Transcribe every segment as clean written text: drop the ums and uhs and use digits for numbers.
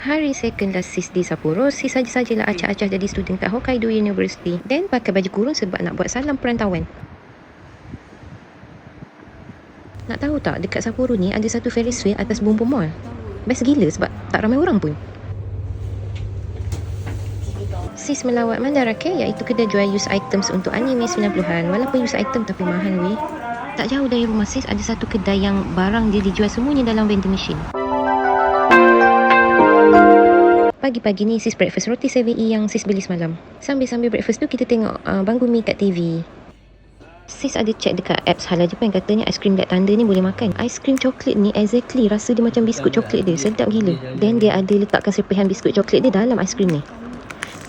Hari second last sis di Sapporo, sis saja-sajalah acah-acah jadi student kat Hokkaido University. Dan pakai baju kurung sebab nak buat salam perantauan. Nak tahu tak, dekat Sapporo ni ada satu Ferris wheel atas Bombo Mall. Best gila sebab tak ramai orang pun. Sis melawat Mandarake, iaitu kedai jual used items untuk anime 90-an. Walaupun used item tapi mahal weh. Tak jauh dari rumah sis ada satu kedai yang barang dia dijual semuanya dalam vending machine. Pagi-pagi ni sis breakfast roti 7E yang sis beli semalam. Sambil-sambil breakfast tu kita tengok Banggu Mi kat TV. Sis ada check dekat apps halal Jepun yang katanya aiskrim lihat tanda ni boleh makan. Aiskrim coklat ni exactly rasa dia macam biskut coklat dia. Sedap gila. Dan dia ada letakkan serpihan biskut coklat dia dalam aiskrim ni.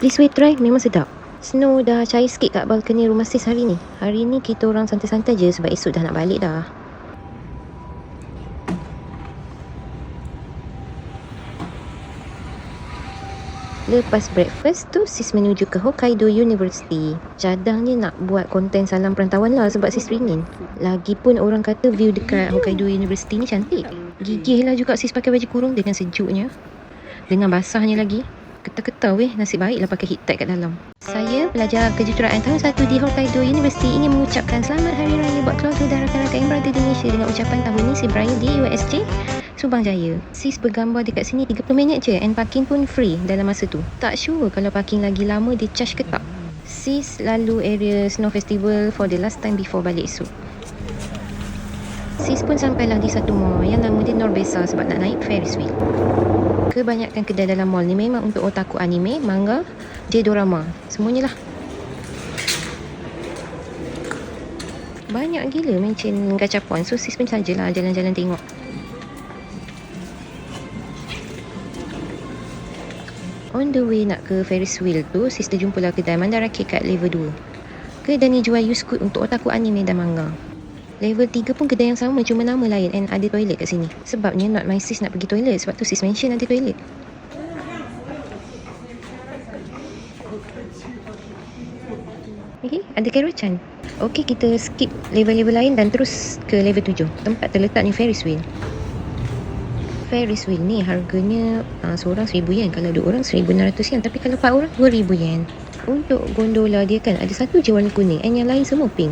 Please wait try, memang sedap. Snow dah cair sikit kat balkoni rumah sis hari ni. Hari ni kita orang santai-santai je sebab esok dah nak balik dah. Lepas breakfast tu sis menuju ke Hokkaido University. Cadangnya nak buat konten salam perantauan lah sebab sis ringin. Lagipun orang kata view dekat Hokkaido University ni cantik. Gigih lah juga sis pakai baju kurung dengan sejuknya. Dengan basahnya lagi. Ketar-ketar weh, nasib baiklah pakai heat tag kat dalam. Saya, pelajar kejuruteraan tahun 1 di Hokkaido University, ingin mengucapkan selamat hari raya buat keluarga dan rakan-rakan yang berada di Malaysia dengan ucapan tahun ni saya beraya di USJ Subang Jaya. Sis bergambar dekat sini 30 minit je and parking pun free dalam masa tu. Tak sure kalau parking lagi lama dia charge ke tak. Sis lalu area Snow Festival for the last time before balik esok. Sis pun sampailah di satu mall yang nama dia Norbesa sebab nak naik Ferris wheel. Kebanyakan kedai dalam mall ni memang untuk otaku anime, manga, J-drama. Semuanya lah. Banyak gila mencin gachapon. So sis pun sajalah jalan-jalan tengok. On the way nak ke Ferris wheel tu, sis terjumpalah kedai Mandarake kat level 2. Kedai ni jual used good untuk otaku anime dan manga. Level 3 pun kedai yang sama, cuma nama lain and ada toilet kat sini. Sebabnya not my sis nak pergi toilet, sebab tu sis mention ada toilet. Okay, ada Kero-chan. Okay, kita skip level-level lain dan terus ke level 7. Tempat terletaknya Ferris wheel. Ferris wheel ni harganya seorang 1000 yen. Kalau 2 orang 1600 yen. Tapi kalau 4 orang 2000 yen. Untuk gondola dia kan ada satu je warna kuning and yang lain semua pink.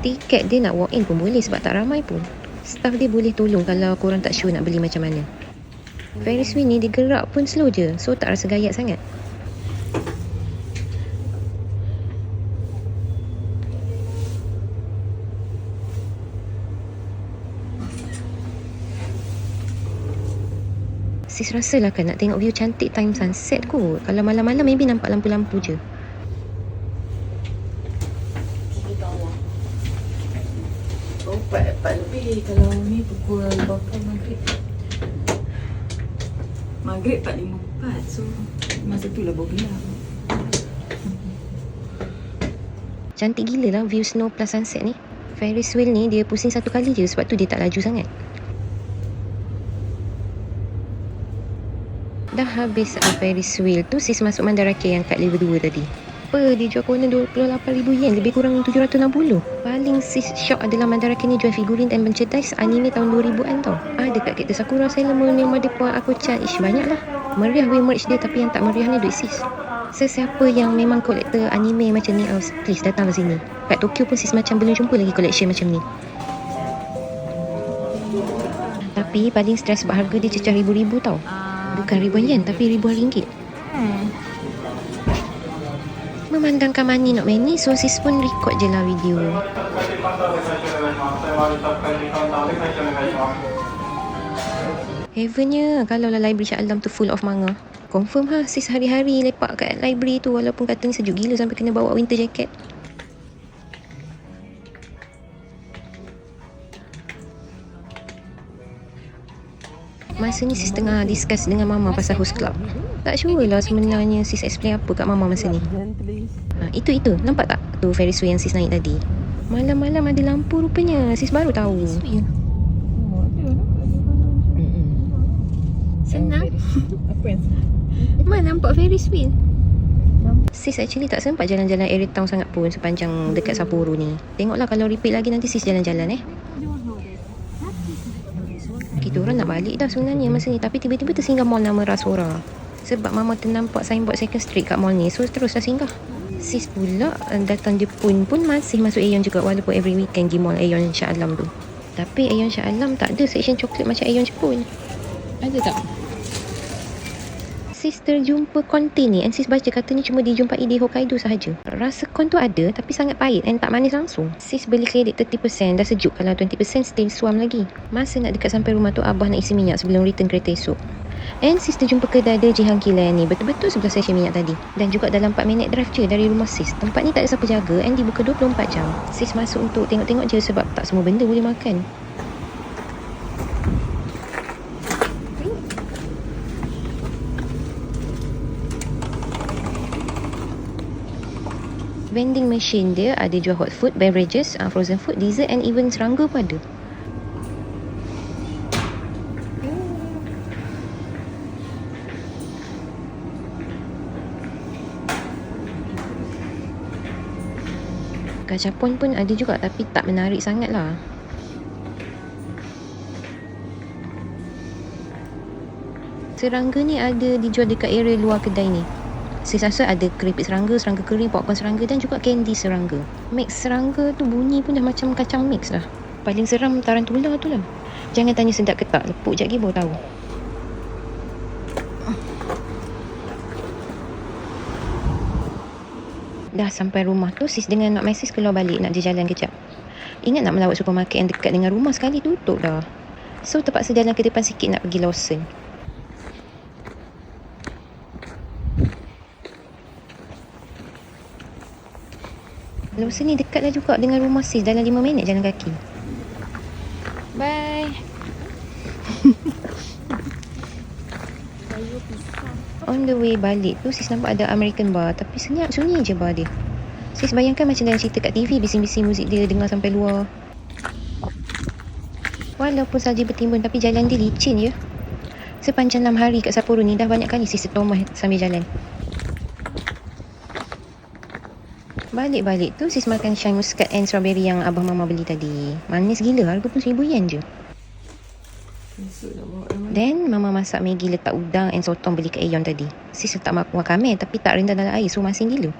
Tiket dia nak walk in pun boleh sebab tak ramai pun. Staff dia boleh tolong kalau korang tak sure nak beli macam mana. Ferris wheel ni dia gerak pun slow je, so tak rasa gayat sangat. Sis rasalah kan nak tengok view cantik time sunset kot. Kalau malam-malam maybe nampak lampu-lampu je. Oh, 4 lebih. Kalau ni pukul berapa maghrib? Maghrib 4.54. So masa tu lah baru gelap. Cantik gila lah view snow plus sunset ni. Ferris wheel ni dia pusing satu kali je, sebab tu dia tak laju sangat. Dah habis Ferris wheel tu, sis masuk Mandarake yang kat level 2 tadi. Apa dia jual konon 28,000 yen, lebih kurang 760. Paling sis shock adalah Mandarake ni jual figurin dan merchandise anime tahun 2000-an tau. Ada kat Cactus Sakura, Sailor Moon, yang Madepoa, Ako-chan. Ish, banyak lah. Meriah weh merch dia, tapi yang tak meriah ni duit sis. Sesiapa yang memang kolektor anime macam ni, please datanglah sini. Kat Tokyo pun sis macam belum jumpa lagi collection macam ni. Tapi paling stres sebab harga dia cecah ribu-ribu tau. Bukan ribuan yen tapi ribuan ringgit. Memandangkan money not many, so sis pun record je lah video. Heavennya kalau lah library Shah Alam tu full of manga. Confirm ha, sis hari-hari lepak kat library tu walaupun katanya sejuk gila sampai kena bawa winter jacket. Masa ni sis tengah discuss dengan mama pasal host club. Tak sure lah sebenarnya sis explain apa kat mama masa ni. Itu nampak tak tu Ferris wheel yang sis naik tadi? Malam-malam ada lampu rupanya. Sis baru tahu. Senang. Apa yang Mana nampak Ferris wheel? Sis actually tak sempat jalan-jalan area town sangat pun sepanjang dekat Sapporo ni. Tengoklah kalau repeat lagi nanti sis jalan-jalan Kita orang nak balik dah sebenarnya masa ni, tapi tiba-tiba tersinggah mall nama Rasora. Sebab mama ternampak signboard Second Street kat mall ni, so teruslah singgah. Sis pula datang Jepun pun masih masuk Aeon juga, walaupun every weekend pergi mall Aeon Shah Alam tu. Tapi Aeon Shah Alam tak ada section coklat macam Aeon Jepun. Ada tak? Sis terjumpa konten ni, and sis baca katanya cuma dijumpai di Hokkaido sahaja. Rasa kon tu ada tapi sangat pahit and tak manis langsung. Sis beli kredit 30%, dah sejuk. Kalau 20% still suam lagi. Masa nak dekat sampai rumah tu, abah nak isi minyak sebelum return kereta esok. And sis terjumpa kedai ada Jihangki Land ni, betul-betul sebelah stesen minyak tadi. Dan juga dalam 4 minit drive je dari rumah sis. Tempat ni tak ada siapa jaga and dibuka 24 jam. Sis masuk untuk tengok-tengok je sebab tak semua benda boleh makan. Vending machine dia ada jual hot food, beverages, frozen food, dessert and even serangga pun ada. Gachapon pun ada juga tapi tak menarik sangat lah. Serangga ni ada dijual dekat area luar kedai ni. Sis rasa ada keripik serangga, serangga kering, popcorn serangga dan juga candy serangga. Mix serangga tu bunyi pun dah macam kacang mix lah. Paling seram tarantula tu lah. Jangan tanya sedap ke tak, lepuk je lagi baru tahu. Dah sampai rumah tu, sis dengan mak my sis keluar balik nak je jalan kejap. Ingat nak melawat supermarket yang dekat dengan rumah sekali tutup dah. So terpaksa jalan ke depan sikit nak pergi Lawson. Lawson ni dekat lah juga dengan rumah sis, dalam 5 minit jalan kaki. Bye. On the way balik tu, sis nampak ada American bar, tapi senyap sunyi je bar dia. Sis bayangkan macam dalam cerita kat TV, bising-bising muzik dia dengar sampai luar. Walaupun salji bertimbun, tapi jalan dia licin je. Sepanjang 6 hari kat Sapporo ni, dah banyak kali sis tertomah sambil jalan. Balik-balik tu, sis makan shine muscat and strawberry yang abah mama beli tadi. Manis gila, harga pun 1,000 yen je. Then mama masak Maggi letak udang and sotong beli kat Aeon tadi. Sis letak wakame tapi tak rendam dalam air, so masin gila.